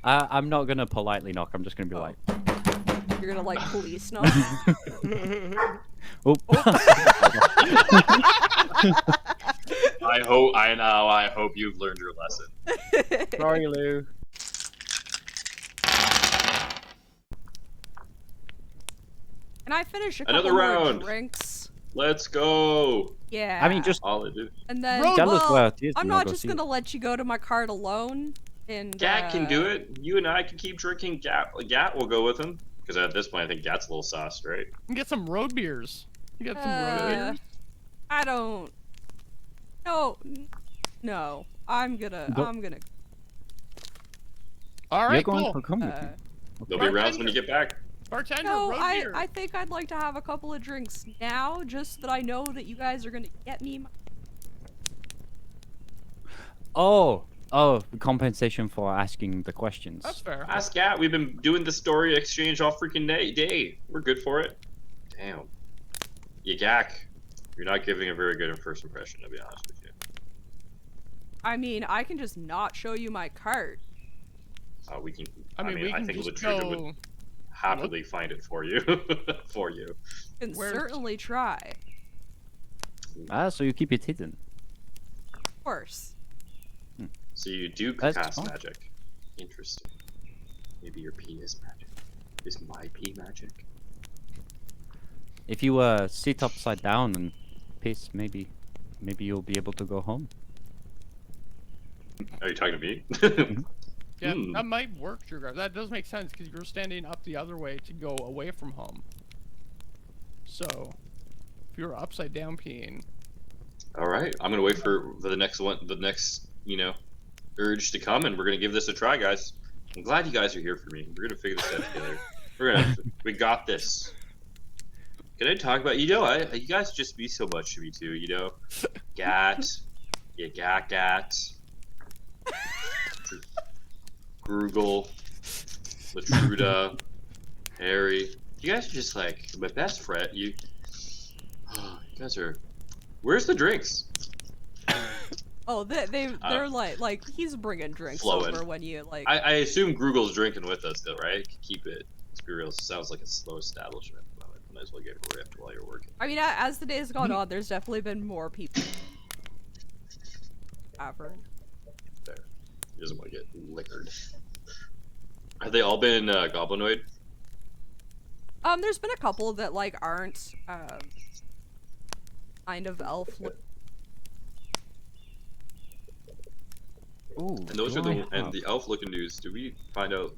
I'm not gonna politely knock. I'm just gonna be like, You're gonna like police knock. oh. I hope you've learned your lesson. Sorry, Lou. Can I finish a couple Another more round. drinks? Let's go. Yeah. I mean, just All I do. and then tell us where well, it is. I'm and I'll not go just see gonna it. let you go to my cart alone. And Gat can do it. You and I can keep drinking. Gat will go with him. Because at this point, I think Gat's a little sauced, right? You can get some road beers. You got some road beers? I don't. No. I'm gonna. All right, You're going cool. for come with me. There'll be rounds when you get back. Bartender, No, road beer. I think I'd like to have a couple of drinks now, just that I know that you guys are gonna get me. Oh, compensation for asking the questions. That's fair. Ask Gat. We've been doing the story exchange all freaking day. We're good for it. Damn. You Gak. You're not giving a very good first impression, to be honest with you. I mean, I can just not show you my cart. We can. I mean, we I can think just Latruda go... would happily find it for you. For you. Can Where's- certainly try. So you keep it hidden. Of course. So you do That's cast fine. magic. Interesting. Maybe your pee is magic. Is my pee magic? If you sit upside down and piss, maybe you'll be able to go home. Are you talking to me? Yeah, that might work, Sugar. That does make sense, because you're standing up the other way to go away from home. So, if you're upside down peeing... All right, I'm gonna wait for the next one, urge to come, and we're gonna give this a try, guys. I'm glad you guys are here for me. We're gonna figure this out together. We got this. Can I talk about, you guys just be so much to me too, Gat, Gat, Grugel, Latruda, Harry. You guys are just like my best friend. You guys are. Where's the drinks? Oh, they're like he's bringing drinks flowing. over when you like. I assume Grugel's drinking with us though, right? Keep it. Let's be real. Sounds like a slow establishment. Might as well get it after while you're working. I mean, as the days gone on, there's definitely been more people. Ever. There. He doesn't want to get liquored. Have they all been goblinoid? There's been a couple that like aren't kind of elf. Ooh, And those are the elf looking dudes. Do we find out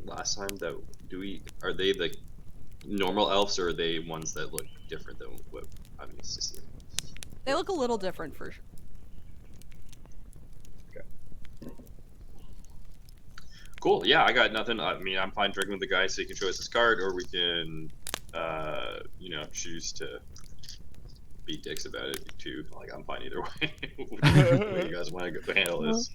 last time that are they the normal elves, or are they ones that look different than what I'm used to seeing? They look a little different for sure. Cool. Yeah, I got nothing. I mean, I'm fine drinking with the guy so he can show us his card, or we can, choose to be dicks about it too. Like, I'm fine either way. What do you guys want to handle this?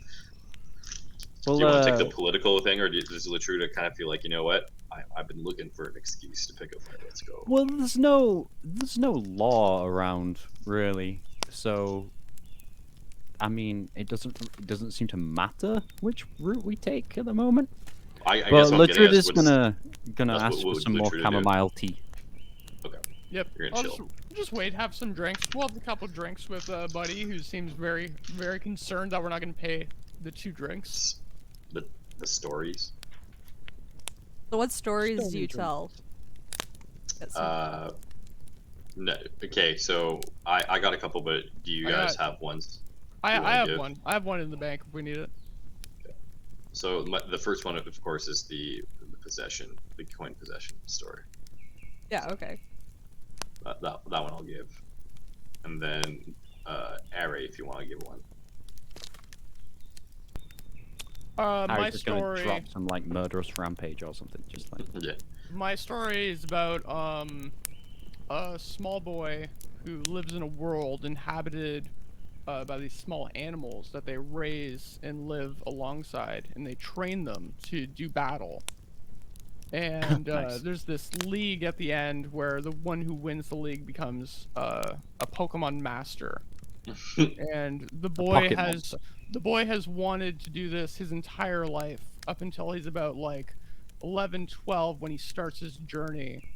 Well, do you want to take the political thing, or does Latruda kind of feel like, you know what? I've been looking for an excuse to pick a fight. Let's go. Well, there's no law around really, so I mean, it doesn't seem to matter which route we take at the moment. I But guess what I'm getting at is Latruda's what's- gonna ask what for would some more Latruda do? chamomile tea. Okay. Yep. You're gonna chill. Just wait, have some drinks. We'll have a couple drinks with Buddy, who seems very, very concerned that we're not going to pay the 2 drinks. The stories. So what stories do you tell? No. Okay, so I got a couple, but do you guys have ones? I wanna have give? one. I have one in the bank if we need it. So the first one, of course, is the possession, the coin possession story. Yeah. Okay. That one I'll give, and then Ari, if you want to give one. I My was just gonna story. drop some like murderous rampage or something, just like. Yeah. My story is about a small boy who lives in a world inhabited by these small animals that they raise and live alongside, and they train them to do battle. And Nice. there's this league at the end where the one who wins the league becomes a Pokemon master. And the pocket monster. boy has wanted to do this his entire life up until he's about like 11, 12 when he starts his journey.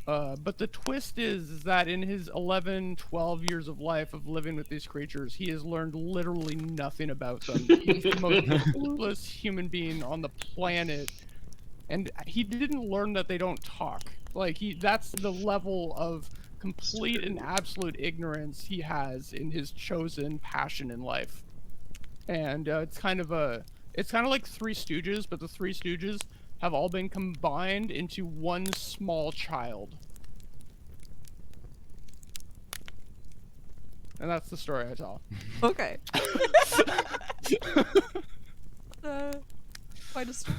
But the twist is that in his 11, 12 years of life of living with these creatures, he has learned literally nothing about them. He's the most clueless human being on the planet. And he didn't learn that they don't talk. Like, that's the level of complete and absolute ignorance he has in his chosen passion in life. And it's kind of like Three Stooges, but the Three Stooges have all been combined into one small child. And that's the story I tell. Okay. Quite a story.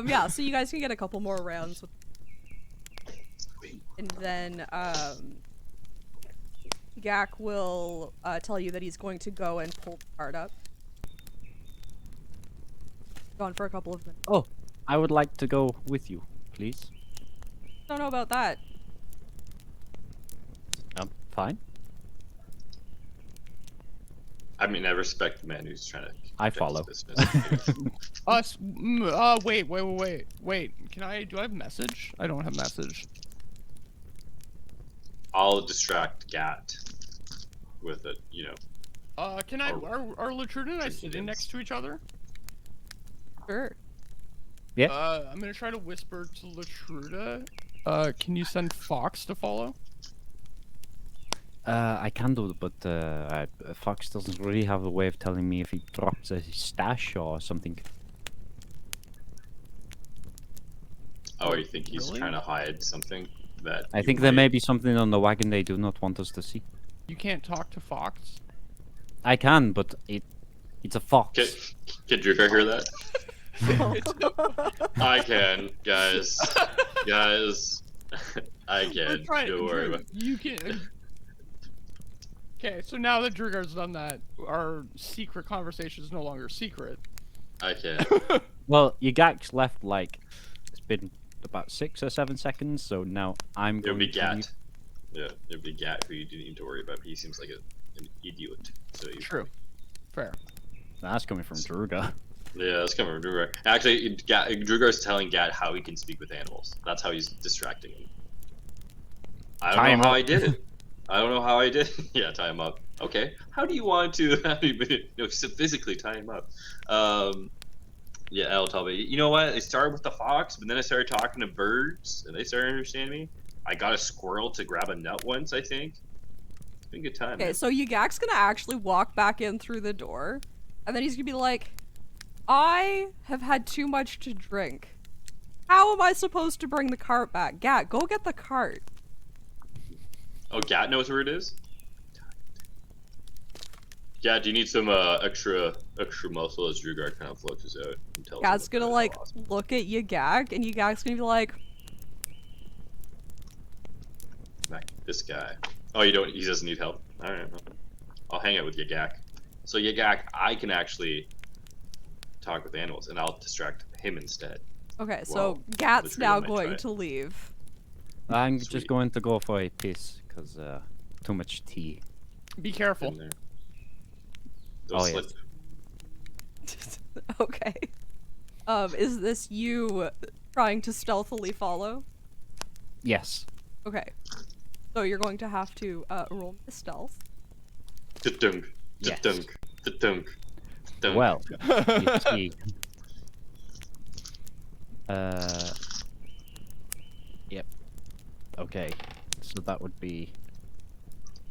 Yeah, so you guys can get a couple more rounds with, and then Gak will tell you that he's going to go and pull the card up. Gone for a couple of minutes. Oh, I would like to go with you, please. Don't know about that. Fine. I mean, I respect the man who's trying to. I protect follow. his business. Wait. Do I have message? I don't have message. I'll distract Gat with it, you know. Can I, are Latruda and I sitting Drinking next to each other? Sure. Yeah. I'm gonna try to whisper to Latruda. Can you send Fox to follow? I can do, but Fox doesn't really have a way of telling me if he drops a stash or something. Oh, you think he's Really? trying to hide something that? I you think there might- may be something on the wagon they do not want us to see. You can't talk to Fox. I can, but it's a fox. Can Druga hear that? I can, guys. Guys, I can. Don't worry about it. You can. Okay, so now that Drugar's done that, our secret conversation is no longer secret. I can. Well, your Gax left like it's been about 6 or 7 seconds, so now I'm It'll going be to Gat. leave. Yeah, it'll be Gat who you do need to worry about. He seems like an idiot. So True. Fair. That's coming from Druga. Yeah, that's coming from Drugar. Actually, Drugar's telling Gat how he can speak with animals. That's how he's distracting him. I Tie don't him know how up. I did it. I don't know how I did. Yeah, tie him up. Okay. How do you want to? Physically tie him up. Yeah, I'll tell me. You know what? I started with the fox, but then I started talking to birds, and they started understanding me. I got a squirrel to grab a nut once, I think. It's been a good time. Okay, man. so Yagak's gonna actually walk back in through the door, and then he's gonna be like, I have had too much to drink. How am I supposed to bring the cart back? Gat, go get the cart. Oh, Gat knows where it is? Gat, do you need some extra muscle as Drugar kind of floats out and tells Gat's him gonna about like how awesome. look at Yagak, and Yagak's gonna be like, This guy. Oh, he doesn't need help. Alright, well, I'll hang out with Yagak. So Yagak, I can actually talk with animals, and I'll distract him instead. okay, so Well, Gat's Latruda now might going try. to leave. I'm Sweet. just going to go for a piss, because too much tea. Be careful. In there. Don't Oh, slip. yes. Okay. Is this you trying to stealthily follow? Yes. Okay. So you're going to have to roll me a stealth. Da-dunk, Yes. da-dunk, da-dunk, da-dunk. Well, you see. Yep. Okay. So that would be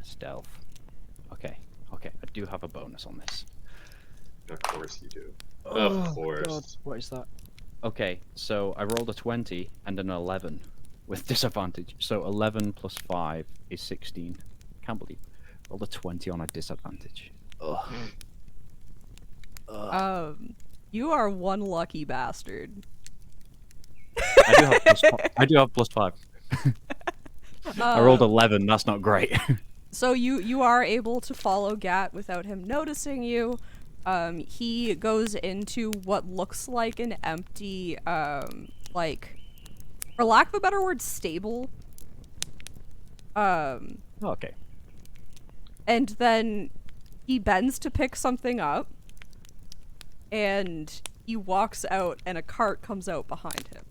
stealth. Okay. Okay. I do have a bonus on this. Of course you do. Oh, Of course. God, what is that? Okay, so I rolled a 20 and an 11 with disadvantage. So 11 plus 5 is 16. Can't believe I rolled a 20 on a disadvantage. Ugh. Ugh. You are one lucky bastard. I do have plus 5. I rolled 11. That's not great. So you are able to follow Gat without him noticing you. He goes into what looks like an empty, like, for lack of a better word, stable. Okay. And then he bends to pick something up, and he walks out, and a cart comes out behind him.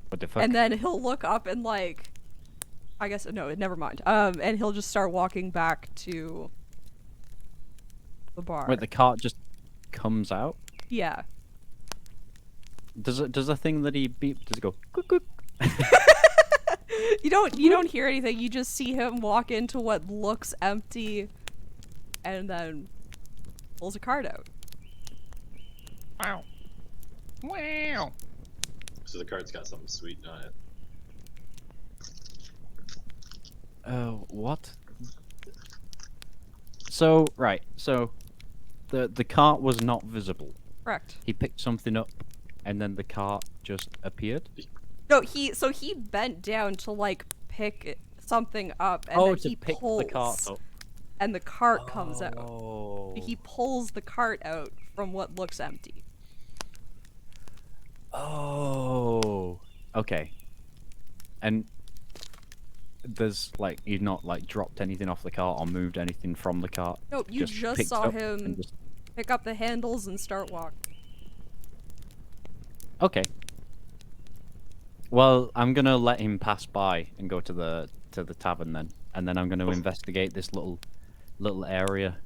What the fuck? And then he'll look up and like, I guess no, never mind. And he'll just start walking back to the bar. Wait, the cart just comes out? Yeah. Does the thing that he beep, does it go cook cook? You don't hear anything. You just see him walk into what looks empty, and then pulls a card out. Wow. Wow. So the card's got something sweet on it. What? So, right, so the cart was not visible. Correct. He picked something up, and then the cart just appeared? No, he bent down to like pick something up, and Oh, then to he pick pulls, the cart up. and the cart comes out. Oh. He pulls the cart out from what looks empty. Oh. Okay. And there's like, he's not like dropped anything off the cart or moved anything from the cart. Nope, you just picked saw up him and just- pick up the handles and start walking. Okay. Well, I'm gonna let him pass by and go to the tavern then, and then I'm gonna investigate this little area.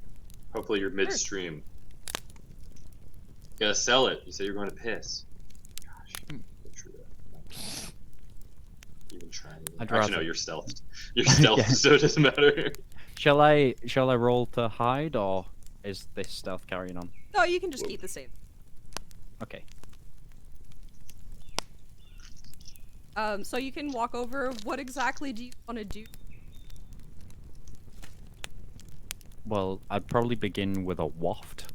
Hopefully you're midstream. You gotta sell it. You said you're going to piss. Gosh, don't true that. Even trying. I'd Actually, no, rather- you're stealthed. You're stealthed, Yeah. so it doesn't matter. Shall I roll to hide, or is this stealth carrying on? No, you can just keep the same. Okay. So you can walk over. What exactly do you want to do? Well, I'd probably begin with a waft.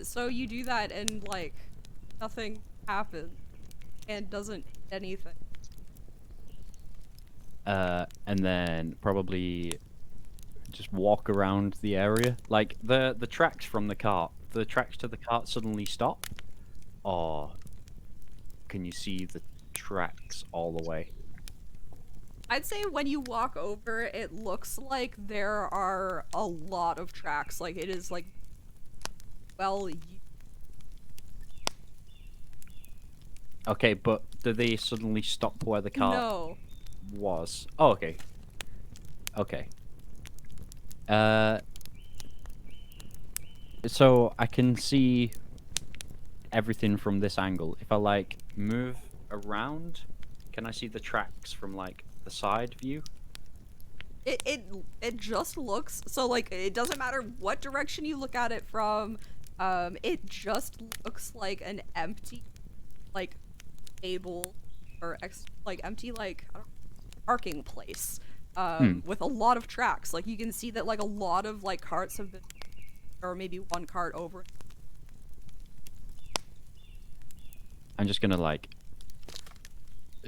So you do that and like nothing happens and doesn't hit anything. And then probably just walk around the area. Like the tracks from the cart. The tracks to the cart suddenly stop, or can you see the tracks all the way? I'd say when you walk over, it looks like there are a lot of tracks. Like it is like, well, Okay, but do they suddenly stop where the cart no. was? Oh, okay. Okay. So I can see everything from this angle. If I like move around, can I see the tracks from like the side view? It just looks so like it doesn't matter what direction you look at it from. It just looks like an empty, like, table or empty like I don't know, parking place. With a lot of tracks. Like you can see that like a lot of like carts have been, or maybe one cart over. I'm just gonna like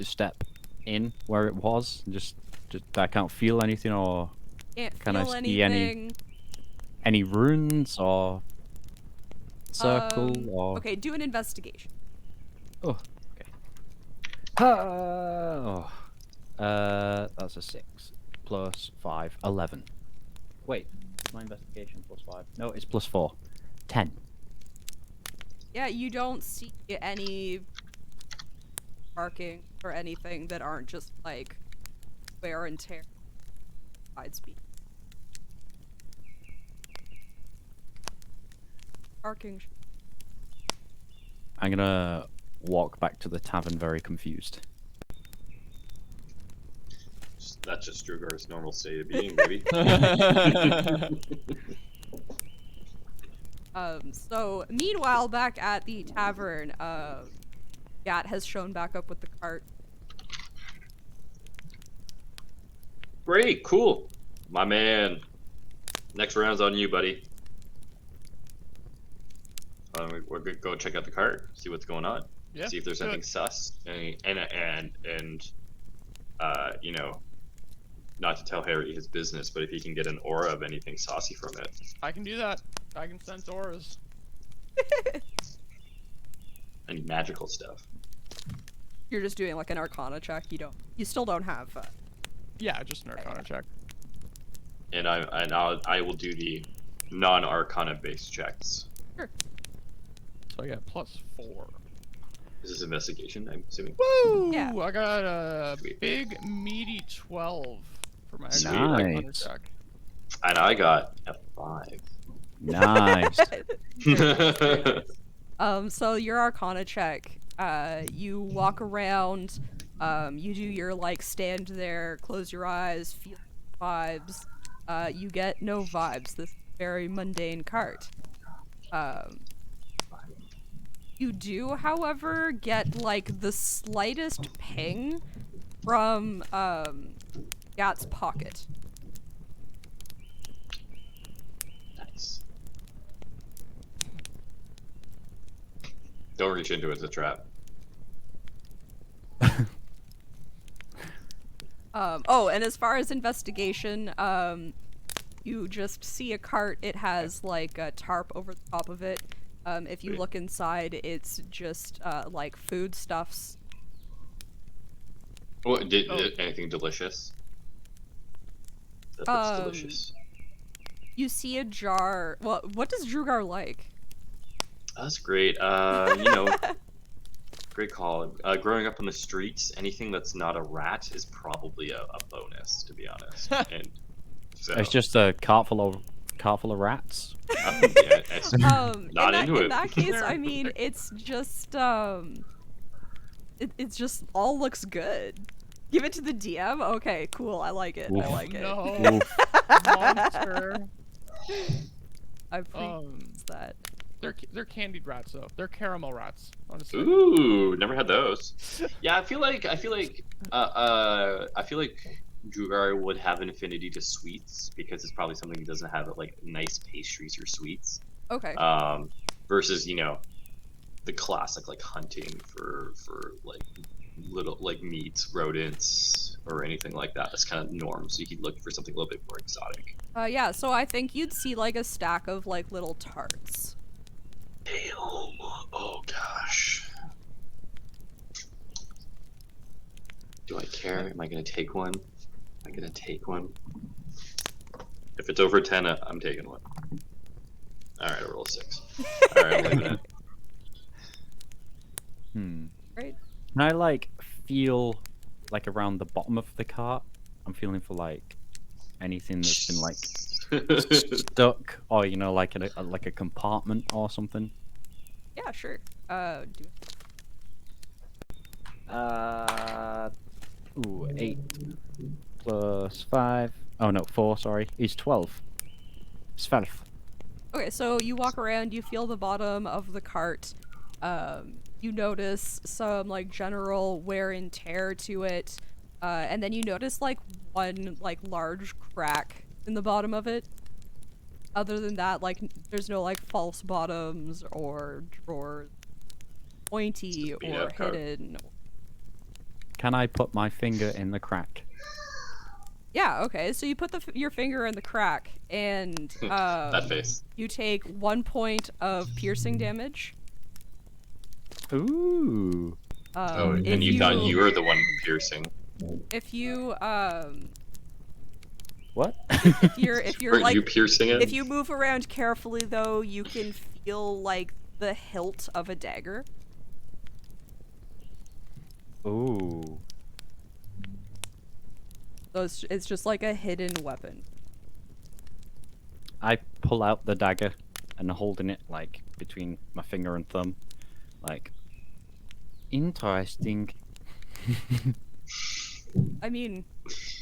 step in where it was. Just I can't feel anything, or Can't Can I feel see anything. any runes or circle or Okay, do an investigation. oh okay. Oh, that's a 6 plus 5, 11. Wait, my investigation plus 5. No, it's plus 4, 10. Yeah, you don't see any marking or anything that aren't just like wear and tear. Side speed. Parking. I'm gonna walk back to the tavern very confused. That's just Drugar's normal state of being, baby. So meanwhile, back at the tavern, Gat has shown back up with the cart. Great, cool. My man. Next round's on you, buddy. We're gonna go check out the cart, see what's going on, Yeah. see if there's do anything it. sus, and you know, not to tell Harry his business, but if he can get an aura of anything saucy from it. I can do that. I can sense auras. Any magical stuff. You're just doing like an Arcana check. You still don't have. Yeah, just an Arcana check. And I will do the non-Arcana based checks. Sure. So I got +4. Is this investigation? I'm assuming. Woo! Yeah. I got a Sweet. big meaty 12 for my Sweet. Arcana Nice. check. And I got a 5. Nice. So your Arcana check, you walk around, you do your like stand there, close your eyes, feel vibes. You get no vibes. This very mundane cart. You do, however, get like the slightest ping from Gat's pocket. Nice. Don't reach into it, it's a trap. Oh, and as far as investigation, you just see a cart. It has like a tarp over the top of it. If you look inside, it's just like foodstuffs. What, did anything delicious? That looks delicious. You see a jar. Well, what does Drugar like? That's great. Great call. Growing up on the streets, anything that's not a rat is probably a bonus, to be honest. And so, It's just a cart full of rats. yeah, it's Not into in it. that case, I mean, it's just it's just all looks good. Give it to the DM. Okay, cool. I like it. Oof. I like it. No. Oof. Monster. I appreciate that. They're candied rats though. They're caramel rats, honestly. Ooh, never had those. Yeah, I feel like Drugar would have an affinity to sweets because it's probably something he doesn't have at like nice pastries or sweets. Okay. Versus the classic like hunting for like little like meats, rodents, or anything like that. That's kind of norm. So he'd look for something a little bit more exotic. Yeah. So I think you'd see like a stack of like little tarts. Damn. Oh gosh. Do I care? Am I gonna take one? Am I gonna take one? If it's over 10, I'm taking one. Alright, I roll a 6. Alright, I'm leaving it. Right. Can I like feel like around the bottom of the cart? I'm feeling for like anything that's been like stuck, or like a compartment or something. Yeah. Sure. Do 8 plus 5. Oh no, 4. Sorry, is 12. It's 12. Okay, so you walk around, you feel the bottom of the cart. You notice some like general wear and tear to it, and then you notice like one like large crack in the bottom of it. Other than that, like there's no like false bottoms or drawers, pointy beat or up cart. hidden. Can I put my finger in the crack? Yeah. Okay. So you put your finger in the crack, and That face. you take 1 point of piercing damage. Ooh. Oh, If and you thought you were the one piercing. If you What? if you're Weren't like you piercing it? if you move around carefully though, you can feel like the hilt of a dagger. Ooh. So it's just like a hidden weapon. I pull out the dagger and holding it like between my finger and thumb, like interesting. I mean,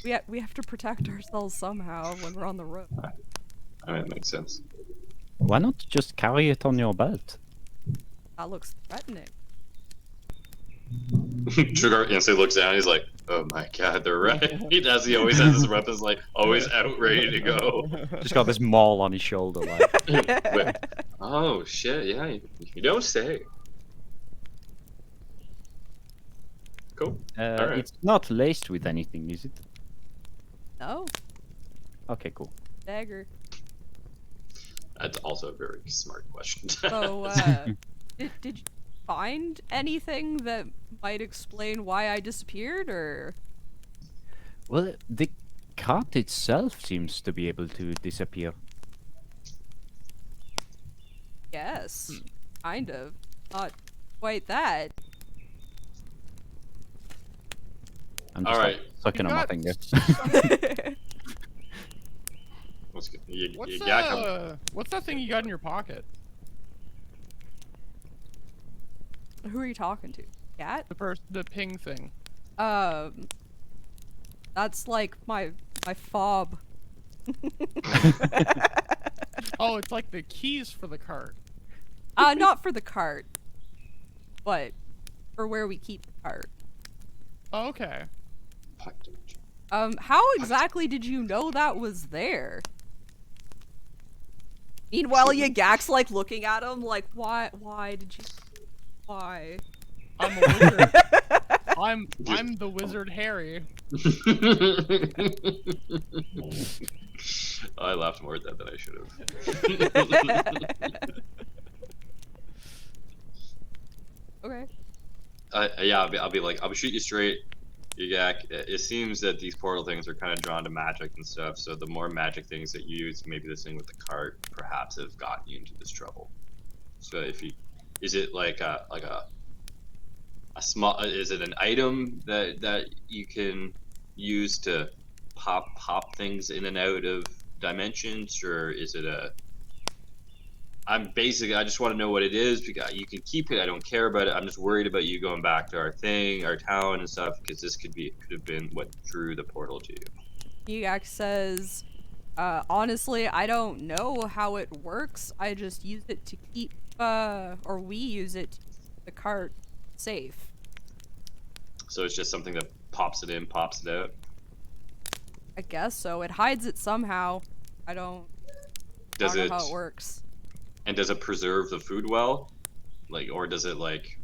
we have to protect ourselves somehow when we're on the road. I mean, it makes sense. Why not just carry it on your belt? That looks threatening. Sugar instantly looks down. He's like, "Oh my god, they're right." As he always has his weapons, like always out, ready to go. Just got this maul on his shoulder, like. Wait. Oh shit! Yeah, you don't say. Cool. Alright. It's not laced with anything, is it? No, Okay, cool. dagger. That's also a very smart question. So did find anything that might explain why I disappeared, or? Well, the cart itself seems to be able to disappear. Yes, kind of. Not quite that. I'm just Alright. sucking You on my got finger. What's good? What's Yeah, what's that thing you got in your pocket? Who are you talking to? Cat? The ping thing. That's like my fob. Oh, it's like the keys for the cart. Not for the cart, but for where we keep the cart. Oh, okay. How exactly did you know that was there? Meanwhile, Yagak's like looking at him like, why did you, why? I'm a wizard. I'm the wizard Harry. I laughed more at that than I should have. Okay. Yeah, I'll be like, I'll shoot you straight. Yeah, it seems that these portal things are kind of drawn to magic and stuff. So the more magic things that you use, maybe this thing with the cart, perhaps have gotten you into this trouble. So if you, is it like a small? Is it an item that you can use to pop things in and out of dimensions, or is it a? I just want to know what it is, because you can keep it. I don't care about it. I'm just worried about you going back to our town and stuff, because this could have been what drew the portal to you. Yagak says, honestly, I don't know how it works. I just use it to keep, or we use it to keep the cart safe. So it's just something that pops it in, pops it out. I guess so. It hides it somehow. I don't know how it works. And does it preserve the food well? Like, or does it like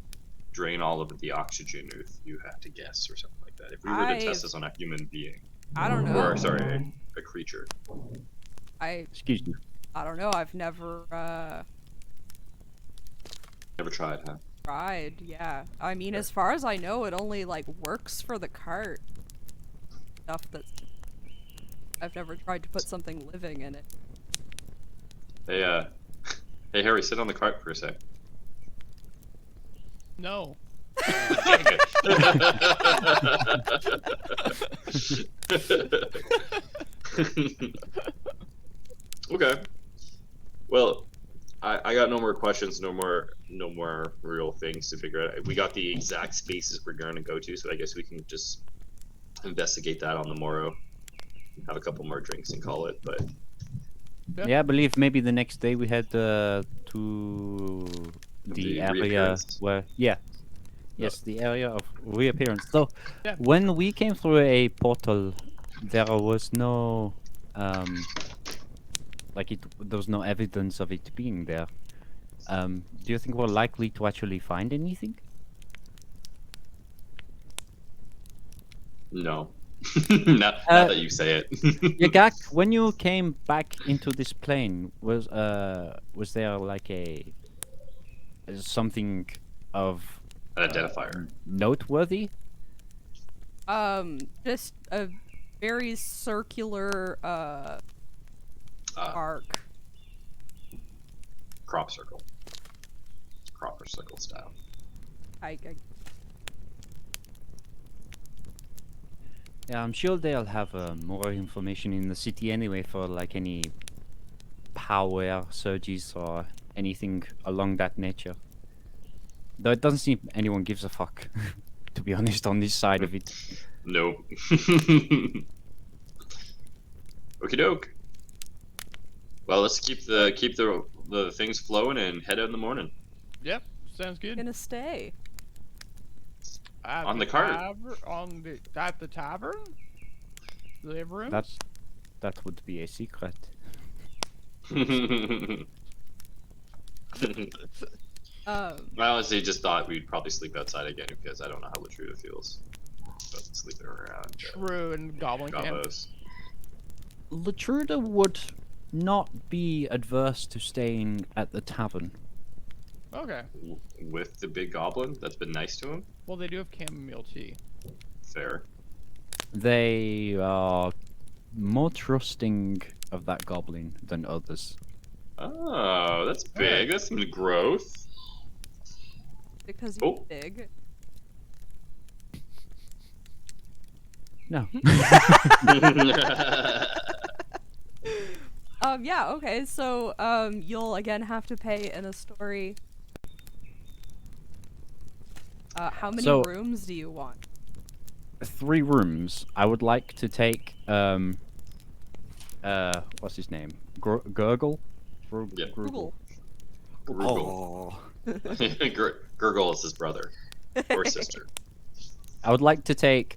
drain all of the oxygen, if you have to guess, or something like that? If we were to test this on a human being. I don't know. Or sorry, a creature. Excuse me. I don't know. I've never Never tried, huh? tried. Yeah. I mean, as far as I know, it only like works for the cart. Stuff that's. I've never tried to put something living in it. Hey, hey Harry, sit on the cart for a sec. No. Okay. Well, I got no more questions, no more real things to figure out. We got the exact spaces we're going to go to, so I guess we can just investigate that on the morrow. Have a couple more drinks and call it, but Yeah, I believe maybe the next day we head to the area reappearance. where, yes, the area of reappearance. So, Yeah. when we came through a portal, there was no, there was no evidence of it being there. Do you think we're likely to actually find anything? no. Now that you say it. Yagak, when you came back into this plane, was there like something of An identifier. noteworthy? Just a very circular arc. Crop circle. Crop or circle style. Yeah, I'm sure they'll have more information in the city anyway for like any power surges or anything along that nature. Though it doesn't seem anyone gives a fuck, to be honest, on this side of it. Nope. Okie doke. Well, let's keep the things flowing and head out in the morning. Yep. Sounds good. Gonna stay. At On the cart. At the tavern? Do they have rooms? That would be a secret. I honestly just thought we'd probably sleep outside again, because I don't know how Latruda feels about sleeping around. True, and Goblin Camp. Gobos. Latruda would not be adverse to staying at the tavern. Okay. with the big goblin that's been nice to him. Well, they do have chamomile tea. Fair. They are more trusting of that goblin than others. Oh, that's big. Alright. That's some growth. Because he's Oh. big. No. Yeah, okay, so, you'll again have to pay in a story. How many So- rooms do you want? 3 rooms. I would like to take what's his name? Gurgle? Yeah. Google. Gurgle. Oh. Gurgle is his brother or sister. I would like to take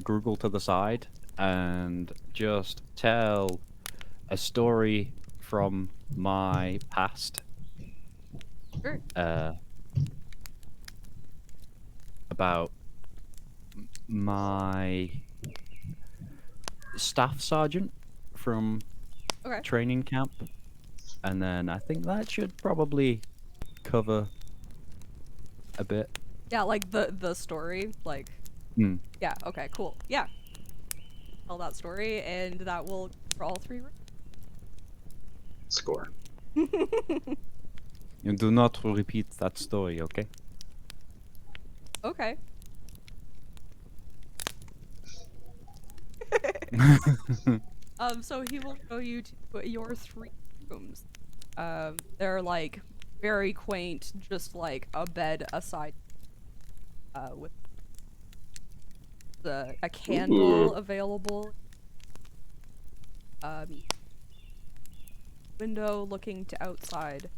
Google to the side and just tell a story from my past. Sure. About my staff sergeant from Okay. training camp, and then I think that should probably cover a bit. Yeah, like the story, like, Hmm. yeah, okay, cool. Yeah. Tell that story, and that will for all 3 rooms. Score. You do not repeat that story, okay? Okay. So he will show you to your 3 rooms. They're like very quaint, just like a bed aside, with a candle Ooh. available. Window looking to outside.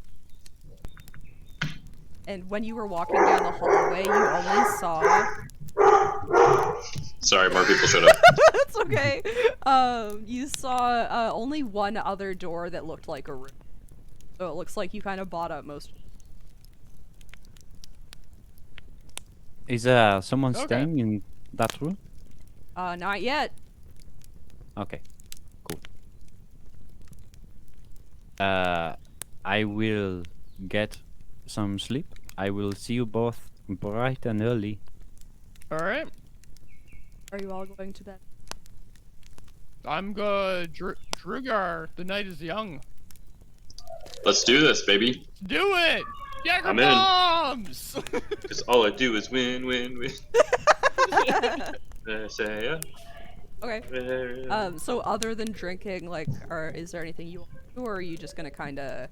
And when you were walking down the hallway, you only saw. Sorry, more people showed up. It's okay. You saw only one other door that looked like a room. So it looks like you kind of bought up most. Is someone Okay. staying in that room? Not yet. Okay, cool. I will get some sleep. I will see you both bright and early. All right. Are you all going to bed? I'm good. Drugar, the night is young. Let's do this, baby. Do it! Jäger I'm in. bombs! Because all I do is win, win, win. Say yeah. Okay. So other than drinking, like, is there anything you want to do, or are you just gonna kind of?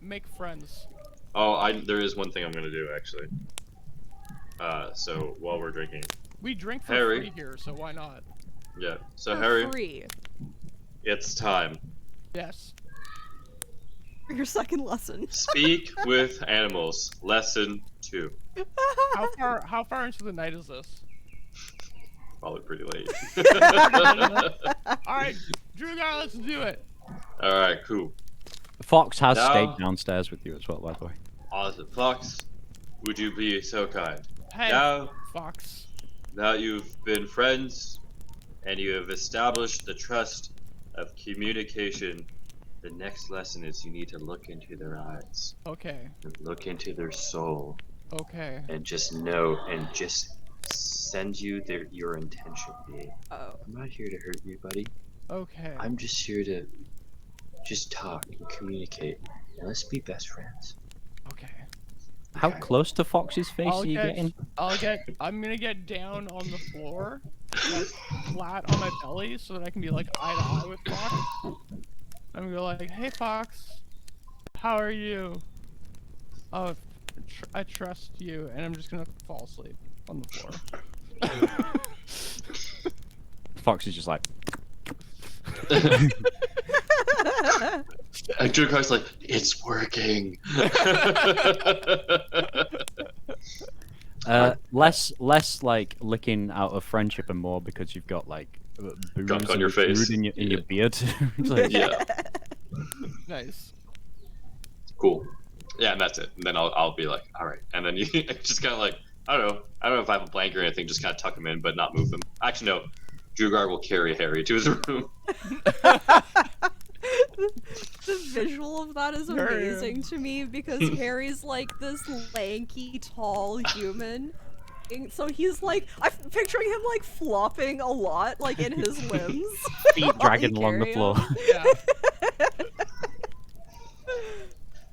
Make friends. Oh, there is one thing I'm gonna do actually. So while we're drinking, We drink for Harry. free here, so why not? yeah. So Harry, Free. it's time. Yes. For your second lesson. Speak with animals. Lesson 2. How far into the night is this? Probably pretty late. All right, Drugar, let's do it. All right, cool. Fox has Now- stayed downstairs with you as well, by the way. Awesome, Fox. Would you be so kind? Hey, Now Fox. that you've been friends and you have established the trust of communication, the next lesson is you need to look into their eyes, Okay. and look into their soul, Okay. and just know and just send you your intention. Babe. Oh. I'm not here to hurt you, buddy. Okay. I'm just here to just talk and communicate, and let's be best friends. Okay. How Okay. close to Fox's face I'll are you get- getting? I'm gonna get down on the floor, like flat on my belly, so that I can be like eye to eye with Fox. I'm gonna go like, "Hey Fox, how are you? Oh, I trust you," and I'm just gonna fall asleep on the floor. Fox is just like, And Drew Clark's like, it's working. less like licking out of friendship and more because you've got like booze Gunk on and your face. food in your Yeah. beard. It's like, Yeah, Nice. cool. Yeah, and that's it. And then I'll be like, all right. And then you just kind of like, I don't know if I have a blanket or anything, just kind of tuck him in, but not move him. Actually, no. Drugar will carry Harry to his room. The visual of that is amazing to me because Harry's like this lanky, tall human. So he's like, I'm picturing him like flopping a lot, like in his limbs. Feet while dragging you along the carry floor. him. Yeah.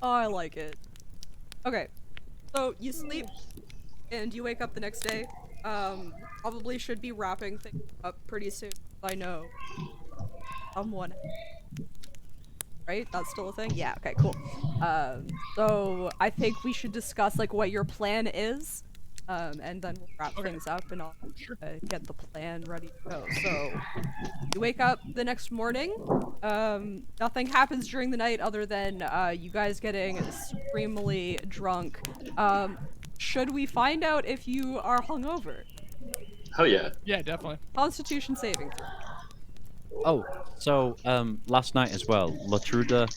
Oh, I like it. Okay, so you sleep and you wake up the next day. Probably should be wrapping things up pretty soon. I know someone. Right? That's still a thing? Yeah, okay, cool. So I think we should discuss like what your plan is. And then we'll wrap things up and I'll get the plan ready to go. So you wake up the next morning. Nothing happens during the night other than you guys getting supremely drunk. Should we find out if you are hungover? Hell yeah. Yeah, definitely. Constitution saving throw. Oh, so last night as well, Latruda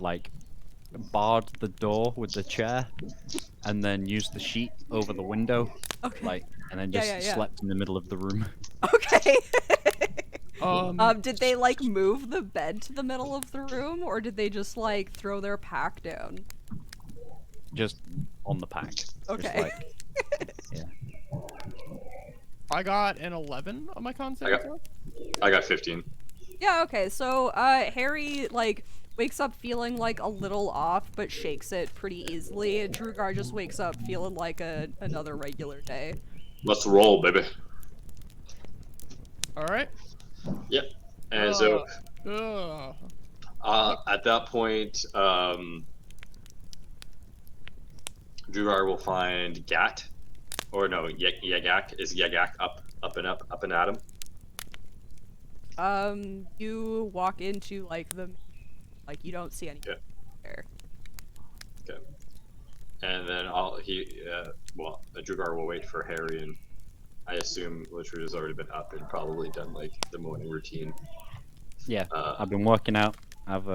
like barred the door with the chair, and then used the sheet over the window, Okay. like, and then Yeah, just yeah, yeah. slept in the middle of the room. Okay. Did Did they like move the bed to the middle of the room, or did they just like throw their pack down? Just on the pack. Just, Okay. like, yeah. I got an 11 on my con saving throw. I got 15. Yeah, okay, so Harry like wakes up feeling like a little off, but shakes it pretty easily. And Drugar just wakes up feeling like another regular day. Let's roll, baby. All right. Yep. And so at that point, Drugar will find Gat, or no, Yagak. Is Yagak up and at him? You walk into like you don't see anything there. Okay. And then Drugar will wait for Harry, and I assume Latruda's already been up and probably done like the morning routine. Yeah, I've been working out. I've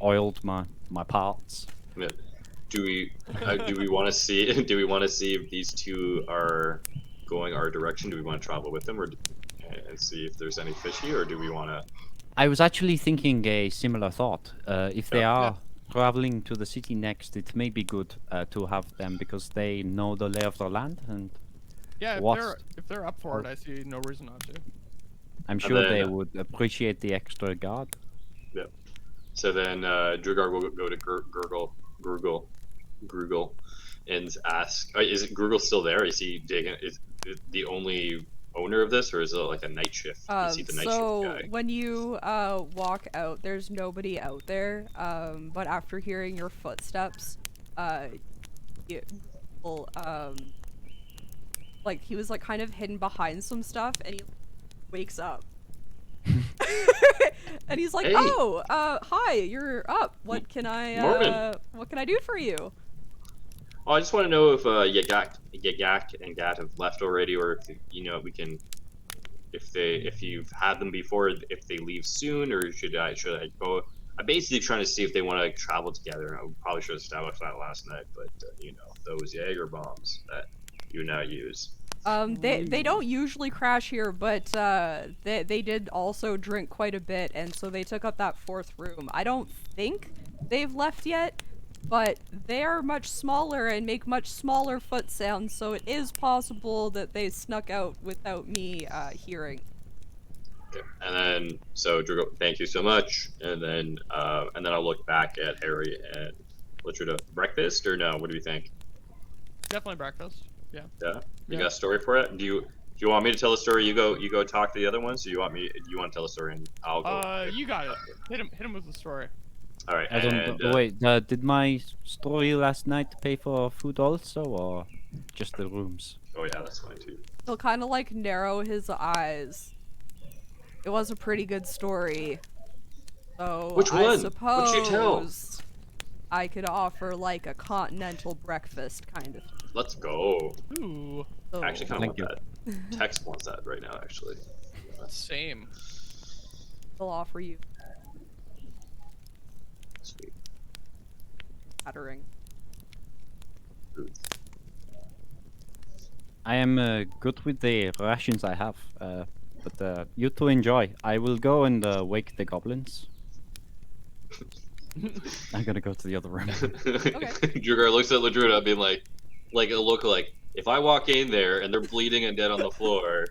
oiled my parts. Yeah. Do we want to see? Do we want to see if these two are going our direction? Do we want to travel with them, and see if there's any fishy, or do we want to? I was actually thinking a similar thought. If they are traveling to the city next, it may be good to have them because they know the lay of the land, and Yeah, What's- if they're up for it, I see no reason not to. I'm sure then, they would appreciate the extra guard. Yeah. So then Drugar will go to Grugel, and ask, is it Grugel still there? Is he digging? Is the only owner of this, or is it like a night shift? Is he the night So shift guy? when you walk out, there's nobody out there. But after hearing your footsteps, you will, like he was like kind of hidden behind some stuff, and he wakes up. And he's like, Hey. "Oh, hi, you're up. What can I do for you?" Oh, I just want to know if Yagak and Gat have left already, or if we can, if you've had them before, if they leave soon, or should I go? I'm basically trying to see if they want to travel together. I probably should have established that last night, but those Jaeger bombs that you now use. They don't usually crash here, but they did also drink quite a bit, and so they took up that fourth room. I don't think they've left yet, but they are much smaller and make much smaller foot sounds, so it is possible that they snuck out without me hearing. Okay. And then Drugo, thank you so much. And then I'll look back at Harry and Latruda. Breakfast or no? What do you think? Definitely breakfast. Yeah. Yeah. You Yeah. got a story for it? Do you want me to tell the story? You go talk to the other ones. Or you want to tell the story and I'll go? You got it. Hit him with the story. All right. I don't. And, Wait, did my story last night pay for food also, or just the rooms? Oh yeah, that's fine too. He'll kind of like narrow his eyes. It was a pretty good story. So Which I one? suppose What'd you tell? I could offer like a continental breakfast kind of. Let's go. Ooh, So, I actually kind of Thank want that. Tex wants that right now, actually. same. they'll offer you Sweet. battering. Food. I am good with the rations I have, but you two enjoy. I will go and wake the goblins. I'm gonna go to the other room. Drugar looks at Ladruda being like a look like, if I walk in there and they're bleeding and dead on the floor,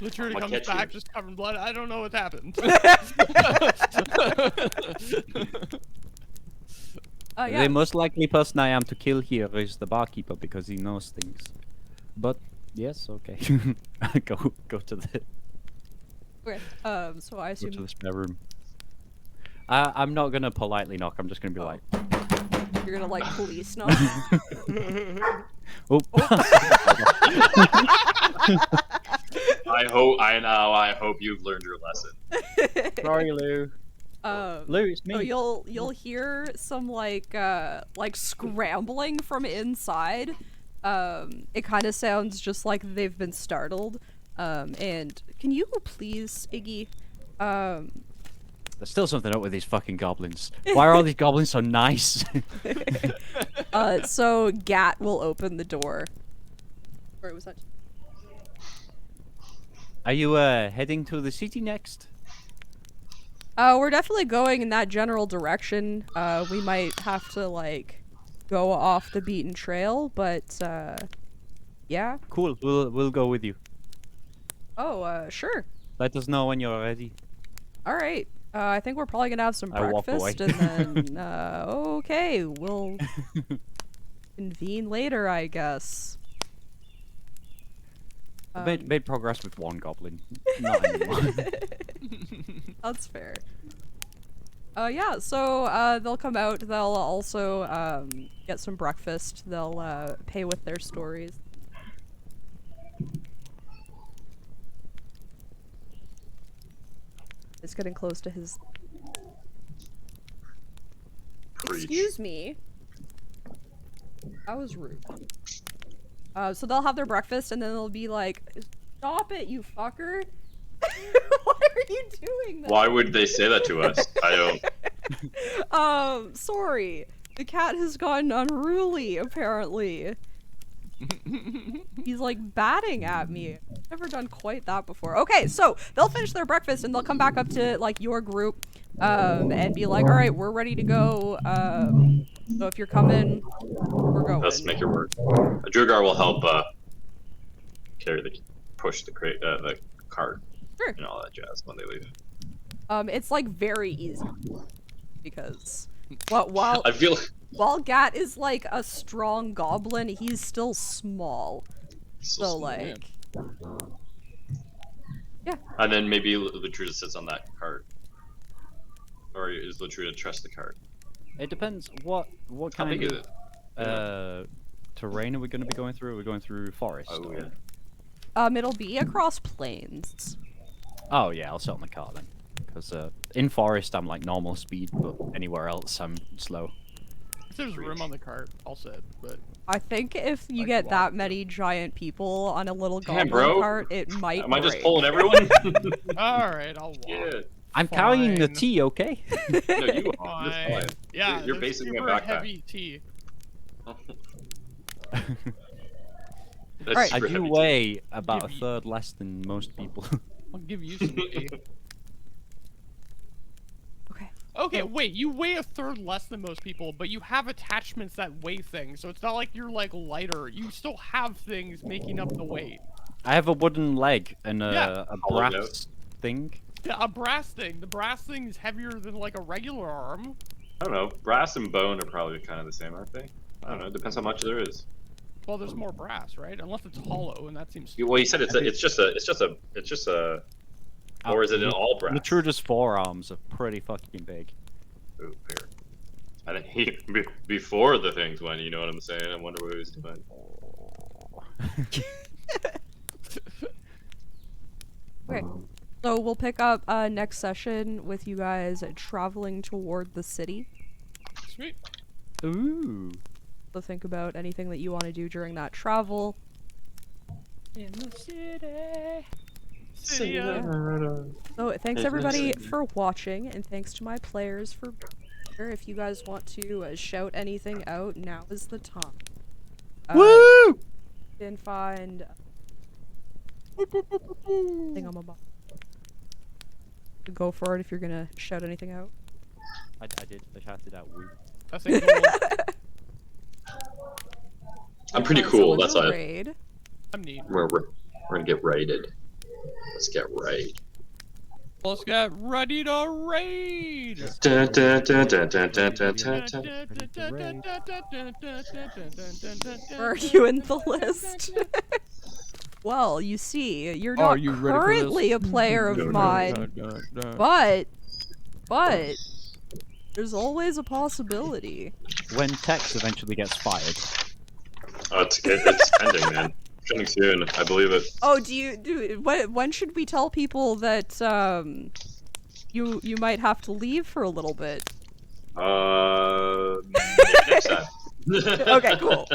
Literally I'll comes catch back you. just covered in blood. I don't know what happened. Yeah. The most likely person I am to kill here is the barkeeper because he knows things. But yes, okay. go to the Okay. So I go to assume the spare room. I'm not gonna politely knock. I'm just gonna be like, you're gonna like police knock. oh. I hope you've learned your lesson. Sorry, Lou. Lou, it's me. So you'll hear some like scrambling from inside. It kind of sounds just like they've been startled. And can you please, Iggy, There's still something up with these fucking goblins. Why are all these goblins so nice? so Gat will open the door. Where was that? Are you heading to the city next? We're definitely going in that general direction. We might have to like go off the beaten trail, but yeah. Cool. We'll go with you. Oh, sure. Let us know when you're ready. All right. I think we're probably gonna have some I walk breakfast away. and then okay, we'll convene later, I guess. Made progress with one goblin. Not anymore. That's fair. Yeah, so they'll come out, they'll also get some breakfast, they'll pay with their stories. It's getting close to his... Preach. Excuse me. That was rude. So they'll have their breakfast and then they'll be like, stop it, you fucker. Why are you doing that? Why would they say that to us? I don't. Sorry. The cat has gotten unruly, apparently. He's like batting at me. I've never done quite that before. Okay, so they'll finish their breakfast and they'll come back up to like your group and be like, all right, we're ready to go. So if you're coming, we're going. Let's make it work. Drugar will help push the crate, the cart, Sure. and all that jazz when they leave. It's like very easy because while I feel while Gat is like a strong goblin, he's still small. So small. like, yeah. And then maybe Latruda sits on that cart, or is Latruda trust the cart? It depends. What How kind big is of it? terrain are we going to be going through? Are we going through forest? Oh or- yeah. It'll be across plains. Oh yeah, I'll sit on the car then. Because in forest I'm like normal speed, but anywhere else I'm slow. If there's room on the cart, I'll sit. But I think if you Like get walk, that many giant people on a little Damn, goblin bro. cart, it might Am I just break. pulling everyone? all right, I'll walk. Yeah. I'm carrying the Fine. tea, okay? No, you are. Fine. You're fine. Yeah, You're there's basically a super backpack. heavy tea. That's Alright. I super do heavy. weigh about a Give me- third less than most people. I'll give you some tea. Okay. Okay, wait, you weigh a third less than most people, but you have attachments that weigh things, so it's not like you're like lighter. You still have things making up the weight. I have a wooden leg and Yeah. a Hollowed brass thing. Yeah, a brass thing. The brass thing is heavier than like a regular arm. I don't know. Brass and bone are probably kind of the same, aren't they? I don't know. It depends how much there is. Well, there's more brass, right? Unless it's hollow, and that seems. Well, you said it's just a. Or is it an all brass? Latruda's forearms are pretty fucking big. Ooh, fair. I think before the things went, you know what I'm saying? I wonder what he was doing. Okay. So we'll pick up next session with you guys traveling toward the city. Sweet. Ooh. So think about anything that you want to do during that travel. In the city. City, So thanks Hey, everybody thanks. for watching, and thanks to my players for being here. If you guys want to shout anything out, now is the time. Woo! You can find thing on my box. go for it if you're gonna shout anything out. I did. I shouted out woo. That's a cool. I'm pretty So cool. we're That's gonna why raid. I'm neat. we're gonna get raided. Let's get raid. Let's get ready to raid. Dun, dun, dun, dun, dun, dun, dun, dun, dun. Where are you in the list? Well, you see, you're not you ready for currently a player of mine, but there's always a possibility. When Tex eventually gets fired, Oh, it's ending, man. Coming soon, I believe it. Oh, when should we tell people that you might have to leave for a little bit? Maybe next time. Okay, cool.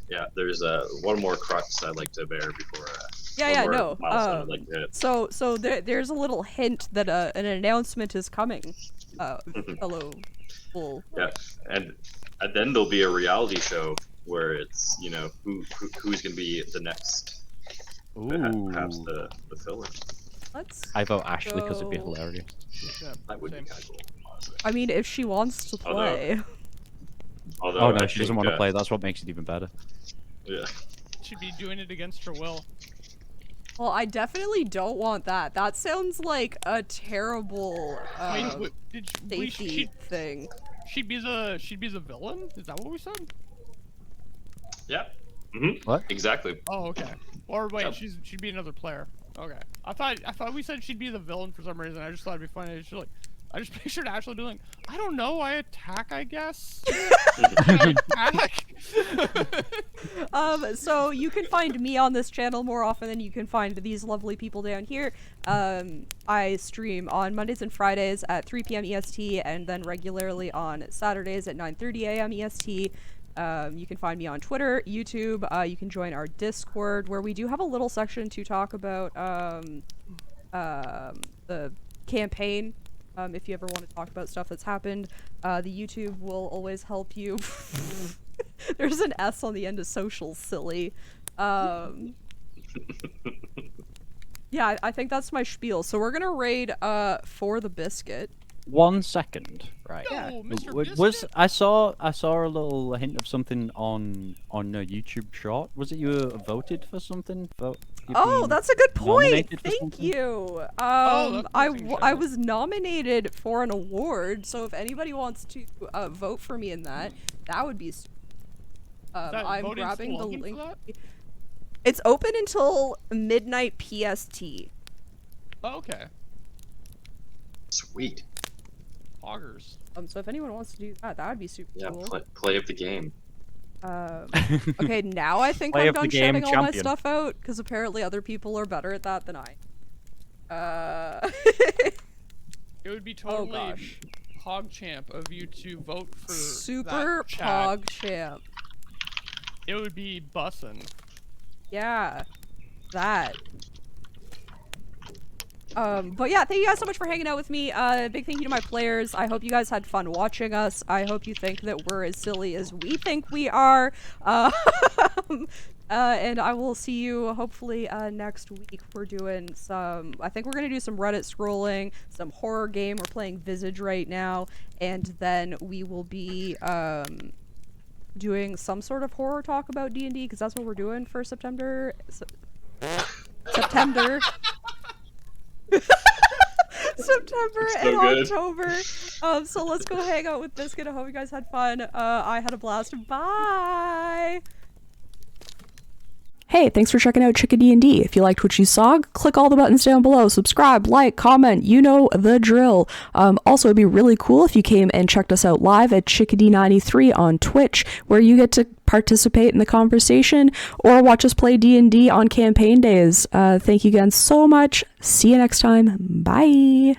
Yeah, there's one more crux I'd like to bear before. Yeah, one more no. milestone I'd like to hit. So there's a little hint that an announcement is coming, fellow bull. Yeah, and then there'll be a reality show where it's who's gonna be the next, perhaps ooh, the filler. Let's. I vote Ashley because it'd be go- hilarious. Yeah, That would be same. kind of cool, honestly. I mean, if she wants to play. Although Oh no, I she doesn't think, want to play. That's what makes it even better. Yeah. She'd be doing it against her will. Well, I definitely don't want that. That sounds like a terrible Wait, safety thing. she'd be the villain? Is that what we said? Yeah. Mm-hmm. What? Exactly. Oh, okay. Or wait, Yep. she'd be another player. Okay. I thought we said she'd be the villain for some reason. I just thought it'd be funny. I just pictured Ashley doing, I don't know, I attack, I guess. I attack. So you can find me on this channel more often than you can find these lovely people down here. I stream on Mondays and Fridays at 3 p.m. EST, and then regularly on Saturdays at 9:30 a.m. EST. You can find me on Twitter, YouTube. You can join our Discord, where we do have a little section to talk about the campaign. If you ever want to talk about stuff that's happened, the YouTube will always help you. There's an S on the end of social, silly. Yeah, I think that's my spiel. So we're gonna raid for the biscuit. 1 second, right? Yeah. No, Mr. Was Biscuit. I saw a little hint of something on a YouTube short? Was it you voted for something? Oh, that's a good point. nominated for Thank something? you. that's I interesting, I Trevor. was nominated for an award, so if anybody wants to vote for me in that, that would be. That I'm voting's grabbing the still open for link. that? It's open until midnight PST. Oh, okay. Sweet. Augers. So if anyone wants to do that, that would be super Yeah. cool. Play of the game. Okay, now I think Play I'm of the done game shouting all my champion. stuff out, because apparently other people are better at that than I. It would be Oh totally gosh. PogChamp of you to vote for Super that chat. Pog Champ. It would be bussin'. Yeah, that. But yeah, thank you guys so much for hanging out with me. Big thank you to my players. I hope you guys had fun watching us. I hope you think that we're as silly as we think we are. And I will see you hopefully next week. We're doing I think we're gonna do some Reddit scrolling, some horror game. We're playing Visage right now, and then we will be doing some sort of horror talk about D&D, because that's what we're doing for September. September. September It's and so good. October. So let's go hang out with Biscuit. I hope you guys had fun. I had a blast. Bye. Hey, thanks for checking out Chicka D&D. If you liked what you saw, click all the buttons down below. Subscribe, like, comment, you know the drill. Also, it'd be really cool if you came and checked us out live at Chickadee93 on Twitch, where you get to participate in the conversation or watch us play D&D on campaign days. Thank you again so much. See you next time. Bye.